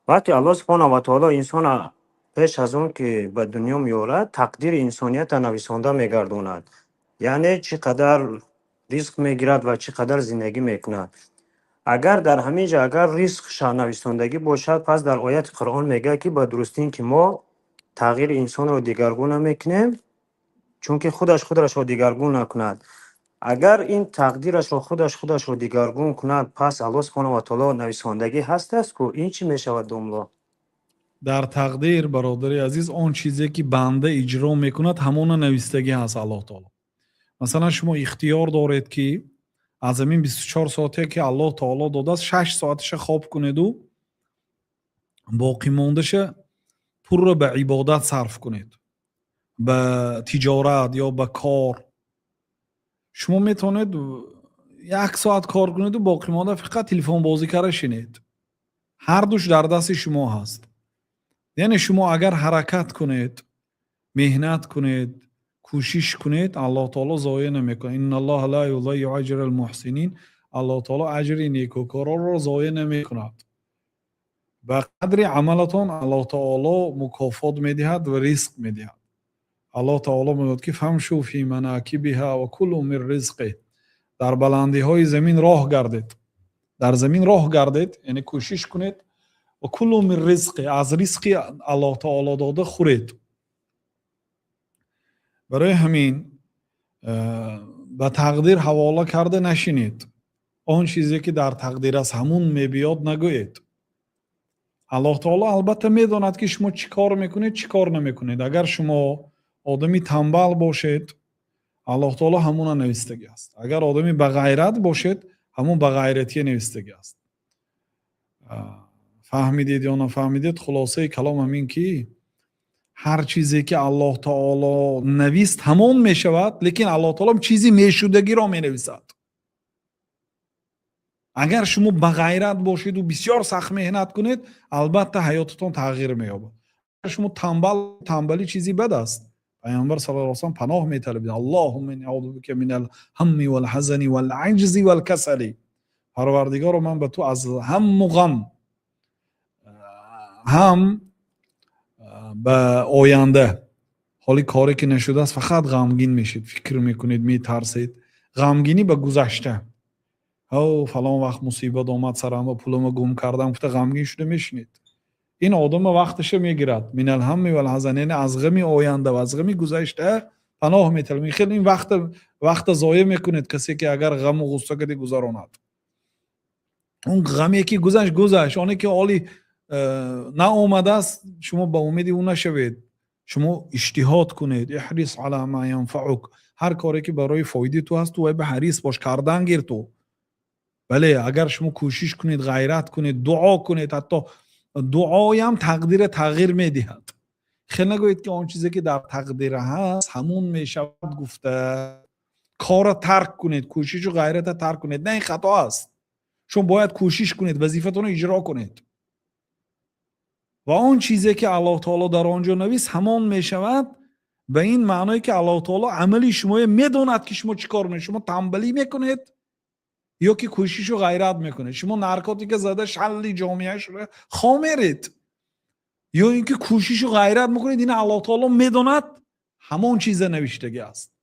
وقتی الله سبحانه و تعالی انسان پیش از اون که به دنیا میاره تقدیر انسانیت را نویسنده میگرداند، یعنی چقدر رزق میگیرد و چقدر زندگی میکند. اگر در همین جا اگر رزق نویسندگی باشد، پس در آیت قرآن میگه که به درستی این که ما تغییر انسان رو دیگرگون میکنیم، چون که خودش رو دیگرگون نکند. اگر این تقدیرش رو خودش رو دیگرگون کند، پس الله سبحانه و تعالی نویسندگی هست است که این چی میشود دوملا؟ در تقدیر برادری عزیز آن چیزی که بنده اجرا میکند همون نویستگی هست الله تعالی. مثلا شما اختیار دارید که از همین 24 ساعته که الله تعالی داده است 6 ساعتش خواب کنید و باقی موندهش پر رو به عبادت صرف کنید، به تجارت یا به کار. شما میتونید 1 ساعت کار کنید و باقی مانده فقط تلفن بازی کردن شینید. هر دوش در دست شما هست. یعنی شما اگر حرکت کنید، مهنت کنید، کوشش کنید، الله تعالی ضایع نمیکنه. ان الله لا یضیع اجر المحسنین. الله تعالی اجر نیکوکاران را ضایع نمیکند. به قدر عملتان الله تعالی مکافات میدهد و رزق میدهد. الله تعالی میگوید که فمشوا فی مناکبها و کلوا من رزقه. در بلندی های زمین راه گردید. در زمین راه گردید یعنی کوشش کنید و کلوا من رزقه، از رزقی الله تعالی داده خورید. برای همین به تقدیر حواله کرده نشینید. آن چیزی که در تقدیر است همون میبیاد نگویید. الله تعالی البته میداند که شما چی کار میکنید چی کار نمیکنید. اگر شما آدمی تنبل باشید الله تعالی همون نویستگی است. اگر آدمی به غیرت باشید همون به غیرتی نویستگی است. فهمیدید یا نفهمیدید؟ خلاصه کلام همین که هر چیزی که الله تعالی نویست همون می شود، لیکن الله تعالی چیزی میشدگی را می نویسد. اگر شما به غیرت باشید و بسیار سخت مهنت کنید البته حیاتتون تغییر مییابد. اگر شما تنبلی چیزی بد است. پیامبر صلی الله علیه و سلم پناه میطلبید اللهم انی اعوذ بک من الهم والحزن والعجز والکسل. پروردگار من به تو از هم و غم، هم به آینده، حالی کاری که نشده است فقط غمگین میشید، فکر میکنید، میترسید. غمگینی به گذشته، او فلان وقت مصیبت آمد سرم و پولم گم کردم، گفته غمگین شده میشنید. این آدم وقتش میگیرد. من الهم والحزن، یعنی از غم آینده و از غم گذشته پناه میطلبید. خیلی این وقت ضایع میکنید کسی که اگر غم و غصه کردی گذراند. اون غمی که گذشت، اونی که حالی نه اومده است شما با امیدی اون نشوید. شما اجتهاد کنید، احرص علی ما ينفعک. هر کاری که برای فایده تو هست تو به حریص باش، کردن گیر تو. بله اگر شما کوشش کنید، غیرت کنید، دعا کنید، حتی دعای هم تقدیر تغییر میدهد. خیلی نگوید که اون چیزی که در تقدیر هست همون میشود گفته. کار ترک کنید، کوشش و غیرت ترک کنید. نه این خطا است. شما باید کوشش کنید، وظیفتون رو اجرا کنید. و اون چیزی که الله تعالی در آنجا نویس همون میشود، به این معنی که الله تعالی عملی شما میدوند که شما چیکار کنید. شما تنبلی میکنید یا که کوشش و غیرت میکنید. شما نارکوتیک زده شل جامعه شده خامرید، یا اینکه کوشش و غیرت میکنید. این الله تعالی میدوند همون چیز نوشتگی است.